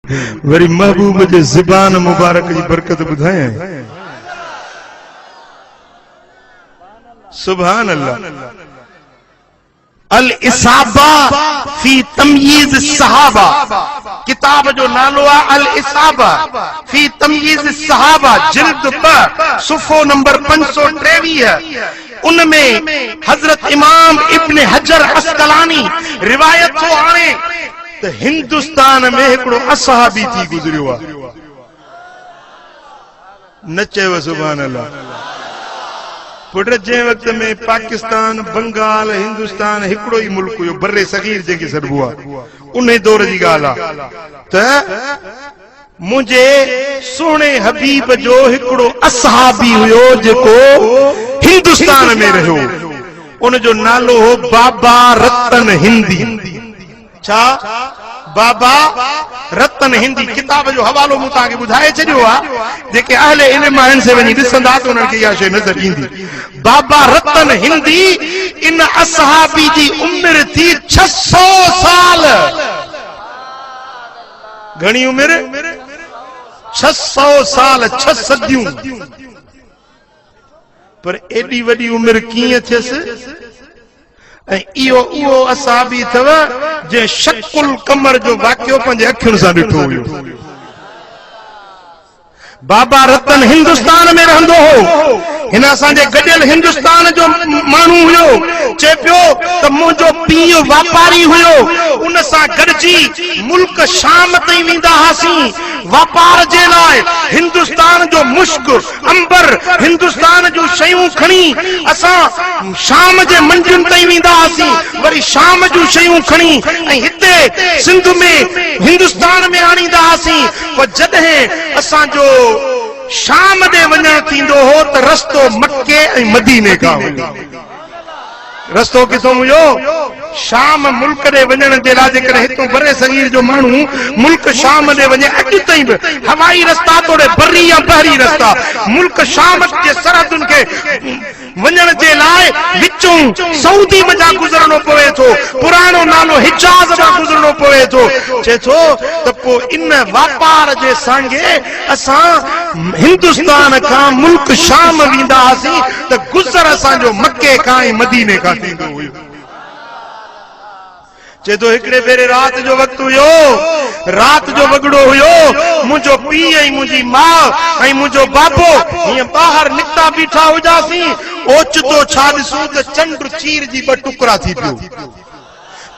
वरी महबूब जे ज़बान मुबारक जी बरकत बुधाए। सुभान अल्लाह। अल इसाबा फी तमयीज सहाबा, किताब जो नालो आहे अल इसाबा फी तमयीज सहाबा, जिल्द 2 सुफ़ो नंबर 523। उनमें हजरत इमाम इब्न हजर अस्कलानी रिवायत थो आणे त हिंदुस्तान में हिकिड़ो असहाबी थी गुज़रियो आहे। न चयो सुभान अल्लाह। पुट जे वक्त में पाकिस्तान, बंगाल, हिंदुस्तान हिकिड़ो ई मुल्क हुयो, बर्रे सगीर जेके सॾिबो आहे, उन दौर जी ॻाल्हि आहे त मुझे सोने हबीब जो हिकिड़ो असहाबी हुयो जेको हिंदुस्तान में रहियो। उन जो नालो हो बाबा रतन हिंदी। छा? बाबा रतन हिंदी। किताब जो हवालो मूं तव्हांखे ॿुधाए छॾियो आहे। जेके अहले इल्म आहिनि से वञी ॾिसंदा त उन्हनि खे इहा शइ नज़र ईंदी। बाबा रतन हिंदी, इन असहाबी जी उम्र थी 600 साल। घणी उम्र? 600 साल, 6 सदियूं। पर एडी वडी उम्र कीअं थियसि? ऐं इहो उहो असहाबी अथव जे शकुल कमर जो वाक़ियो पंहिंजे अखियुनि सां ॾिठो हुयो। बाबा रतन हिंदुस्तान में रहंदो हो। हिन असांजे गॾियल हिंदुस्तान जो माण्हू हुयो। चए पियो त मुंहिंजो पीउ वापारी हुयो। उन सां गॾिजी मुल्क शाम ताईं वेंदा हुआसीं वापार जे लाइ। हिंदुस्तान जो मुश्क, अंबर, हिंदुस्तान जूं शयूं खणी असां शाम जे मंडियुनि ताईं वेंदा हुआसीं। वरी शाम जूं शयूं खणी ऐं हिते सिंध में हिंदुस्तान में आणींदा हुआसीं। पर जॾहिं असांजो शाम ॾे वञणु थींदो हो त रस्तो मक्के ऐं मदीने खां हुयो। रस्तो किथों हुयो? शाम मुल्क ॾे वञण जे लाइ। जेकॾहिं हितों बरे सगीर जो माण्हू मुल्क शाम ॾे वञे, अॼु ताईं बि हवाई रस्ता तोड़े बरी या बहरी रस्ता, मुल्क शाम जे सरहदुनि खे वञण जे लाइ विचों सऊदी मजा गुज़रणो पवे थो। पुराणो नालो हिजाज़ मां गुज़रणो पवे थो। चए थो त पोइ इन वापार जे सांगे असां हिंदुस्तान खां मुल्क शाम वेंदा हुआसीं त गुज़र असांजो मके खां ऐं मदीने खां थींदो हुयो। चए थो हिकिड़े भेरे रात जो वक़्तु हुयो, रात जो वॻड़ो हुयो। मुंहिंजो पीउ ऐं मुंहिंजी माउ ऐं मुंहिंजो बाबो हीअं ॿाहिरि निकिता बीठा हुजासीं। ओचितो छा ॾिसूं त चंड चीर जी 2 टुकड़ा थी पियो।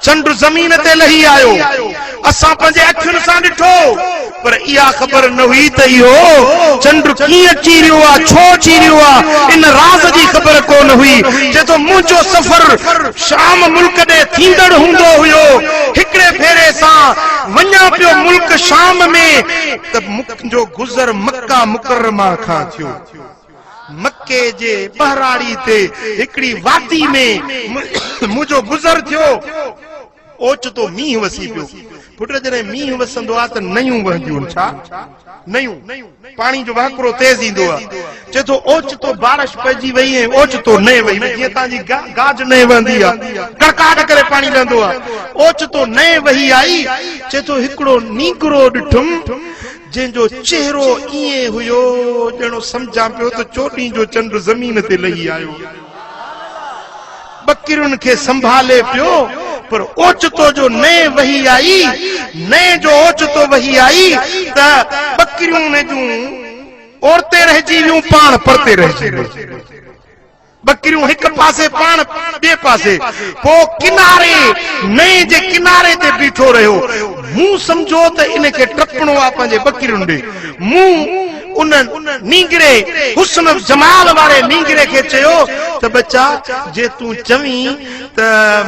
चंड ज़मीन ते लही आयो। असां पंहिंजे अखियुनि सां ॾिठो, पर इहा ख़बर न हुई त इहो चंड कीअं चीरियो आहे, छो चीरियो आहे, इन राज़ जी ख़बर कोन हुई। चए थो मुंहिंजो सफ़र शाम मुल्क ॾे थींदड़ हूंदो हुयो। हिकिड़े भेरे सां वञा पियो मुल्क शाम में त मुंहिंजो गुज़र मक्का मुकरमा खां थियो। मक्के जे बहराड़ी ते हिकिड़ी वादी में मुंहिंजो गुज़र थियो। ओचितो मींहुं वसी पियो। पुट जॾहिं मींहुं वसंदो आहे त नयूं वहंदियूं। छा? नयूं। पाणी जो वाकिरो तेज़ ईंदो आहे। चए थो ओचितो बारिश पइजी वई ऐं ओचितो न वई। जीअं तव्हांजी गाज न वहंदी आहे, कड़काट करे पाणी लहंदो आहे। ओचितो न वही आई। चए थो हिकिड़ो नीगरो ॾिठुमि जंहिंजो चेहरो ईअं हुयो ॼणो सम्झां पियो त चोॾीं जो चंड ज़मीन ते लही आयो। बकरियुनि खे संभाले पियो, पर ओचितो जो न वही आई, न जो ओचितो वही आई त बकरियूं जूं औरतें रहिजी वियूं, पाण परते रहिजी वियूं। बकरियूं हिक पासे, पाण ॿिए पासे। पोइ किनारे, नए जे किनारे ते बीठो रहियो। मूं सम्झो त इनखे टपणो आहे पंहिंजे बकरियुनि ॾे। मूं उन नींगरे, हुस्न जमाल वारे नींगरे खे चयो त बच्चा जे तूं चवीं त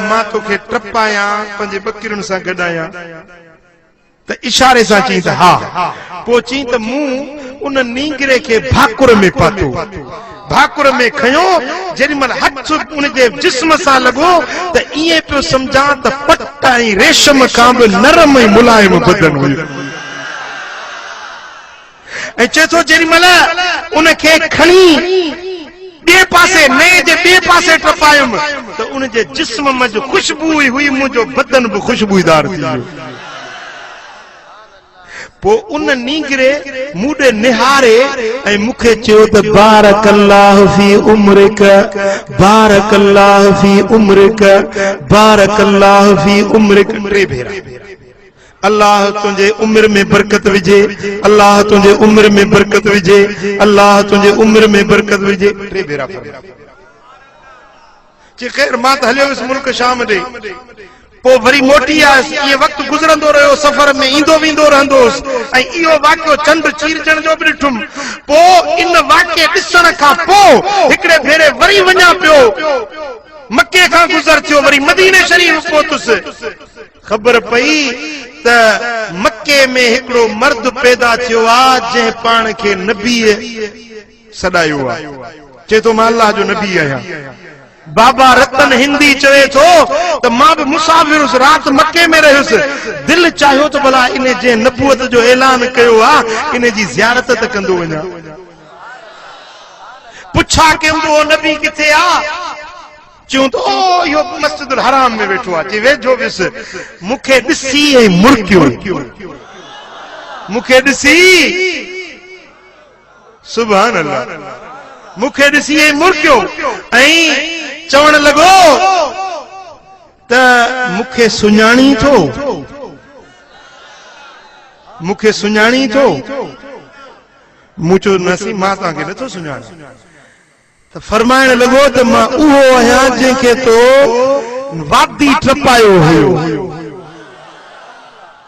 मां तोखे टपायां, पंहिंजे बकरियुनि सां गॾायां, त इशारे सां चई त हा। पोइ चई त मूं उन नींगरे खे भाकुर में पातो। भाकुर में खयो। जेॾीमहिल हथ उनजे जिस्म सां लॻो त ईअं पियो सम्झां त पट ऐं रेशम खां बि नरम ऐं मुलायम बदन हुयो। ऐं चए थो जेॾीमहिल उनखे खणी ॿिए पासे, नए जे ॿिए पासे टपायुमि त उनजे जिस्म में जो ख़ुशबू हुई, मुंहिंजो बदन बि ख़ुशबूदार थी वियो। पो उन नीगरे मूडे निहारे ऐं मूंखे चयो त बारकल्लाहु फी उम्रिक, बारकल्लाहु फी उम्रिक, बारकल्लाहु फी उम्रिक। टे भेरा अल्लाह तुझे उम्र में बरकत विझे, अल्लाह तुझे उम्र में बरकत विझे, अल्लाह तुझे उम्र में बरकत विझे। टे भेरा खैर मां त हलियो वियुसि मुल्क शाम ॾे, पो वरी मोटी आयुसि। ये वक्त गुज़रंदो रहियो, सफ़र में ईंदो वेंदो रहंदोसि ऐं इहो वाक़ियो चंड चीरजण जो बि ॾिठुमि। पो इन वाक़िए ॾिसण खां पोइ हिकिड़े भेरे वरी वञा पियो, मके खां गुज़र थियो, वरी मदीने शरीफ़ पहुतुसि। ख़बर पई त मके में हिकिड़ो मर्द पैदा थियो आहे जंहिं पाण खे नबीअ सॾायो आहे, चए थो मां अल्लाह जो नबी आहियां। बाबा रतन हिंदी चवे थो त मां बि मुसाफ़िर हुयुसि, राति मके में रहियुसि। दिलि चाहियो त भला इन जे नबूअत जो ऐलान कयो आहे, इन जी ज़ियारत त कंदो वञा। पुछा कंदो नबी किथे आहे? चयूं त ओ इहो मस्जिदुल हराम में वेठो आहे। चई वेझो वियुसि, मूंखे ॾिसी ऐं मुड़कियो, मूंखे ॾिसी, सुभान अल्लाह, मूंखे ॾिसी ऐं मुड़कियो ऐं चवण लॻो त मूंखे सुञाणी थो, मूंखे सुञाणी थो। मूं चयो नसी मां तव्हांखे नथो सुञाणा। त फरमाइण लॻो त मां उहो आहियां जंहिंखे तो वादी टपायो हुयो,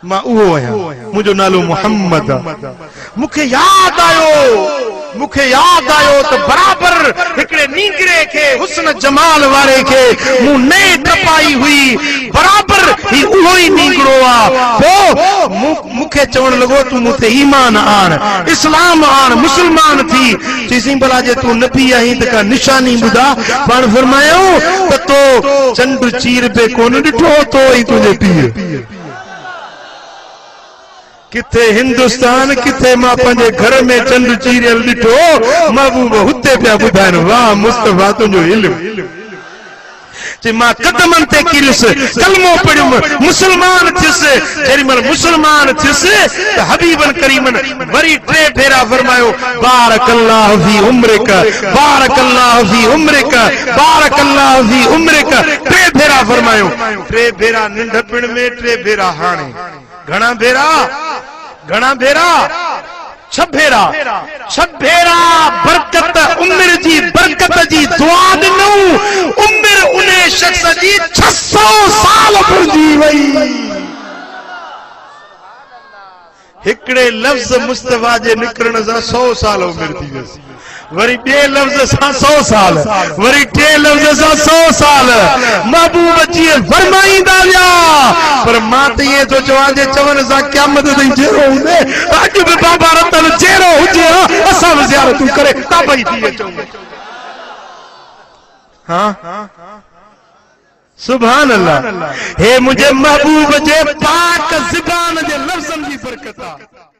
मां उहो आहियां, मुंहिंजो नालो मोहम्मद आहे। मूंखे यादि आयो, मूंखे यादि आयो त बराबरि हिकिड़े नीगरे खे, हुस्न जमाल वारे खे मूं ने टपाई हुई, बराबरि ही उहो ई नीगरो आहे। पोइ मूंखे चवण लॻो तूं मूं ते ईमान आण, इस्लाम आण, मुस्लमान थी। चईसीं भला जे तूं नबी आहीं त का निशानी ॿुधा। पाण फरमायो त तो चंड चीर पे कोन ॾिठो, तो ई तुंहिंजे पीउ। किथे हिंदुस्तान, किथे मां पंहिंजे घर में चंड चीरियल ॾिठो, महबूब हुते पिया ॿुधाइनि वाह मुस्तफा तुंहिंजो इल्मु। चई मां कदमनि ते किरियुसि, कलमो पढ़ियुमि, मुस्लमान थियुसि। जेॾी महिल मुस्लमान थियुसि त हबीबन करीमन वरी टे भेरा फरमायो बारकल्लाहु फी उम्रिक, बारकल्लाहु फी उम्रिक, बारकल्लाहु फी उम्रिक। टे भेरा फरमायो, टे भेरा नंढपण में, टे भेरा हाणे। घणा भेरा? घणा भेरा? 6 भेरा। 6 भेरा बरकत, उम्र जी बरकत जी दुआ ॾिनूं। उम्र उन शख्स जी 600 साल भुलिजी वई। हिकिड़े लफ़्ज़ मुस्तफा जे निकिरण सां 100 साल उम्र थी वियसि, वरी ॿिए लफ़्ज़ सां 100 साल, वरी टे लफ़्ज़ सां 100 साल। महबूब जीअं फरमाईंदा विया, पर मां त इएं थो चवां जे चवण सां क़यामत ताईं जहिड़ो हूंदे, अॼु बि बाबा रतन जहिड़ो हुजे असां बि ज़ियारतूं करे ताबई थी अचूं। हाँ सुभान अल्लाह। हे मुंहिंजे महबूब जे पाक ज़बान जे लफ़्ज़नि जी बरकत आहे।